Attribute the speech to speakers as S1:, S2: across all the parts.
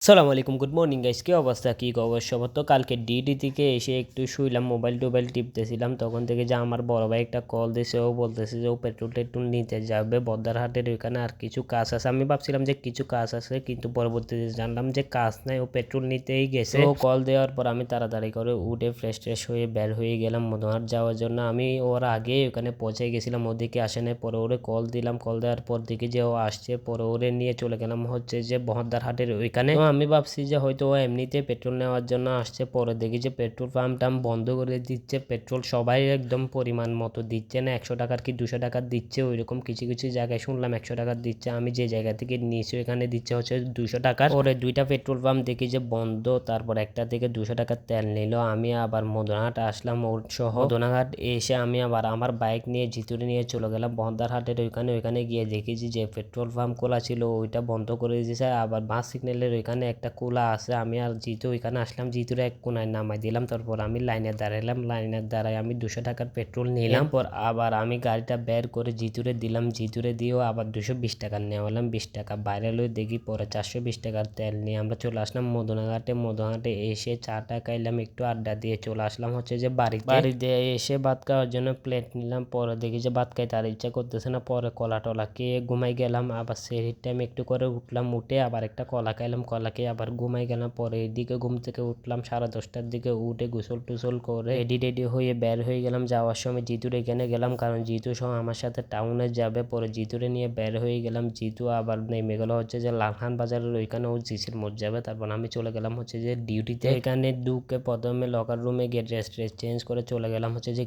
S1: সালাম আলাইকুম, good morning guys. কি অবস্থা, কি খবর সবার? তো কালকে ডিডি থেকে এসে একটু শুইলাম, মোবাইল টোবাইল টিপতেছিলাম। তখন থেকে যে আমার বড় ভাই একটা কল দিছে, ও বলতেছে যে ও পেট্রোল টেট্রোল নিতে যাবে বদ্দারহাটের ওইখানে, আর কিছু কাজ আছে। আমি ভাবছিলাম যে কিছু কাজ আছে, কিন্তু পরবর্তীতে জানলাম যে কাজ নাই, ও পেট্রোল নিতেই গেছে। ও কল দেওয়ার পর আমি তাড়াতাড়ি করে উঠে ফ্রেশ ট্রেশ হয়ে বের হয়ে গেলাম মনোহার যাওয়ার জন্য। আমি ওর আগে ওখানে পৌঁছে গেছিলাম, ওদিকে আসে নাই। পরে ওরে কল দিলাম, কল দেওয়ার পর দেখি যে ও আসছে। পরে ওরে নিয়ে চলে গেলাম হচ্ছে যে বহদ্দারহাটের ওইখানে। আমি ভাবছি যে হয়তো ও এমনিতে পেট্রোল নেওয়ার জন্য আসছে। পরে দেখি যে পেট্রোল পাম্প টাম বন্ধ করে দিচ্ছে। পেট্রোল সবাই একদম পরিমাণ মতো দিচ্ছে না, 100 টাকার কি 200 টাকার দিচ্ছে ওইরকম। কিছু কিছু জায়গায় শুনলাম 100 টাকার দিচ্ছে। আমি যে জায়গা থেকে নিয়েছি ওইখানে দিচ্ছে হচ্ছে 200 টাকার। পরে দুইটা পেট্রোল পাম্প দেখি যে বন্ধ। তারপর একটা থেকে 200 টাকার তেল নিল। আমি আবার মদনাঘাট আসলাম ওর সহ। মদনাঘাট এসে আমি আবার আমার বাইক নিয়ে জিতুরে নিয়ে চলে গেলাম বহদ্দারহাটের ওইখানে। ওইখানে গিয়ে দেখেছি যে পেট্রোল পাম্প খোলা ছিল, ওইটা বন্ধ করে দিয়েছে। আবার বাস সিগন্যালের ওইখানে একটা খোলা আছে। আমি আর জিতু ওইখানে আসলাম, জিতুর এক কোনায় নামাই দিলাম। তারপর আমি লাইনে দাঁড়াইলাম, লাইনের দাঁড়ায় আমি 200 টাকার পেট্রোল নিলাম। পর আবার আমি গাড়িটা বের করে জিতুরে দিলাম, জিতুরে দিয়েও আবার 220 টাকার নেওয়ালাম। 20 টাকা বাইরে লই দেখি। পরে 420 টাকার তেল নিয়ে আমরা চলে আসলাম মদনাঘাটে। মদনাঘাটে এসে চাটা খাইলাম, একটু আড্ডা দিয়ে চলে আসলাম হচ্ছে যে বাড়িতে এসে ভাত খাওয়ার জন্য প্লেট নিলাম। পরে দেখি যে ভাত খাইতে আর ইচ্ছা করতেছে না। পরে কলা টলা খেয়ে ঘুমাই গেলাম। আবার সেরির টাইম একটু করে উঠলাম, উঠে আবার একটা কলা খাইলাম, কলা খেয়ে আবার ঘুমাই গেলাম। পরে এদিকে ঘুম থেকে উঠলাম 10:30টার দিকে, উঠে গোসল টুসল করে রেডি হয়ে বের হয়ে গেলাম। যাওয়ার সময় জিতুর এখানে গেলাম, কারণ জিতু সহ আমার সাথে টাউনে যাবে। পরে জিতুরে নিয়ে বের হয়ে গেলাম। জিতু আবার নেমে গেল হচ্ছে যে লালখান বাজারের ওইখানে, ও জিসির মোড় যাবে। তারপর আমি চলে গেলাম হচ্ছে যে ডিউটিতে। এখানে ঢুকে প্রথমে লকার রুমে গিয়ে ড্রেস চেঞ্জ করে চলে গেলাম হচ্ছে যে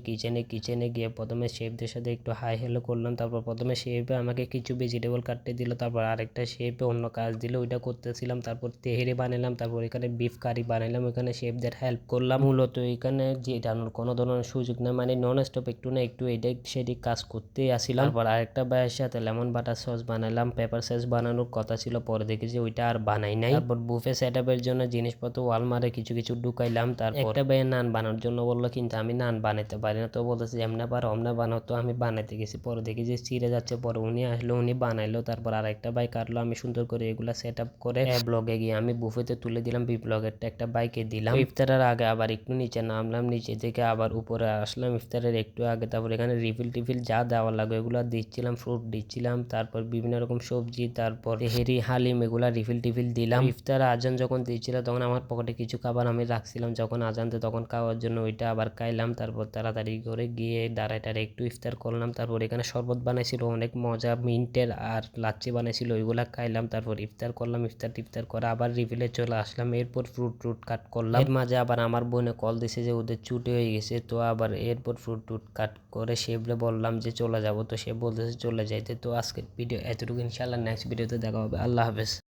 S1: কিচেনে গিয়ে প্রথমে শেফদের সাথে একটু হাই হ্যালো করলাম। তারপর প্রথমে শেফে আমাকে কিছু ভেজিটেবল কাটতে দিল, তারপর আরেকটা শেফে অন্য কাজ দিল, ওইটা করতেছিলাম। তারপর তেহেরি বানালাম, তারপর এখানে বিফ কারি বানাইলাম, ওইখানে শেফদের হেল্প করলাম। মূলত এখানে যেটানোর কোনো ধরনের সুযোগ নেই, মানে নন স্টপ একটু না একটু এদিক সেদিক কাজ করতেই আসিলাম। তারপর আরেকটা ভাইয়ের সাথে লেমন বাটার সস বানালাম, পেপার সস বানানোর কথা ছিল, পরে দেখি যে ওইটা আর বানাই নাই। তারপর বুফে সেট আপের জন্য জিনিসপত্র ওয়ালমারে কিছু কিছু ঢুকাইলাম। তারপর একটা ভাইয়ের নান বানানোর জন্য বললো, কিন্তু আমি নান বানাইতে পারি না। তো বলতেছি এমনি পারো অমনে বানাও। তো আমি বানাইতে গেছি, পরে দেখি যে চিড়ে যাচ্ছে। পরে উনি আসলো, উনি বানাইলো। তারপর আরেকটা বাইক কাটলো, আমি সুন্দর করে এগুলা সেট আপ করে ব্লগে গিয়ে আমি বুফেতে তুলে দিলাম। বি ব্লগেরটা একটা বাইকে দিলাম। ইফতারের আগে আবার একটু নিচে নামলাম, নিচে থেকে আবার উপরে আসলাম ইফতারের একটু আগে। তারপর এখানে রিফিল টিফিল যা দেওয়া লাগে এগুলো দিচ্ছিলাম, ফ্রুট দিচ্ছিলাম, তারপর বিভিন্ন রকম সবজি, তারপর তেহেরি হালিম এগুলা রিফিল টিফিল দিলাম। ইফতার আজান যখন দিচ্ছিল তখন আমার পকেটে কিছু খাবার আমি রাখছিলাম, যখন আজান দিত তখন খাওয়ার জন্য, ওইটা আবার খাইলাম। তারপর তাড়াতাড়ি করে গিয়ে দাঁড়ায় একটু ইফতার করলাম। তারপর এখানে শরবত বানাইছিল অনেক মজা, মিন্টের, আর লাচ্ছি বানাইছিল, ওইগুলা খাইলাম। তারপর ইফতার করলাম, ইফতার করে আবার রিফিলে চলে আসলাম। এরপর ফ্রুট কাট করলাম। এর মাঝে আবার আমার বোনে কল দিছে যে ওদের ছুটি হয়ে গেছে। তো আবার এরপর ফ্রুট কাট করে শেফরে বললাম যে চলে যাব। তো সে বলতেছে চলে যাইতে। তো আজকের ভিডিও এতটুকু, ইনশাআল্লাহ নেক্সট ভিডিওতে দেখা হবে। আল্লাহ হাফেজ।